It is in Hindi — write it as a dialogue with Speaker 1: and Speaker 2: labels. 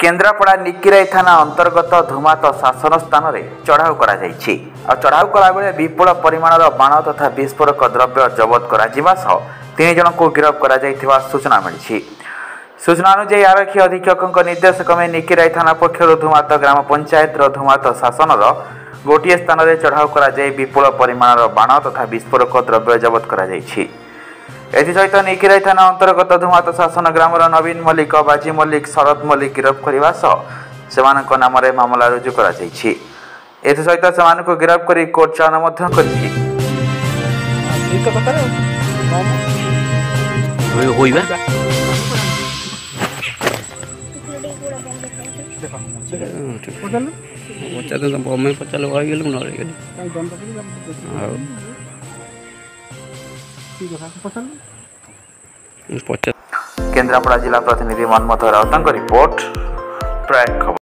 Speaker 1: केन्द्रापड़ा निकिराई थाना अंतर्गत धुमात शासन स्थान में चढ़ाऊ कर चढ़ाऊ कला बेले विपुल परिमाणर बाण तथा विस्फोरक द्रव्य जबत कर तीन जन को गिरफ्त कर सूचना मिली। सूचना अनुसार आरक्षी अधीक्षक निर्देशक में निकिराई थाना पक्षर धुमात ग्राम पंचायत धुमात शासन गोटे स्थान में चढ़ाऊ कर विपुल परिमाणर बाण तथा विस्फोरक द्रव्य जबत कर एसहित निकिराई थाना अंतर्गत धुमात शासन ग्रामर नवीन मल्लिक बाजी मल्लिक शरद मल्लिक गिरफ्त करने नाम मामला रुजु कर सहित से गिरफ्त कर कोर्ट चालान केन्द्रापड़ा जिला प्रतिनिधि मनमथ राउत रिपोर्ट प्राय खबर।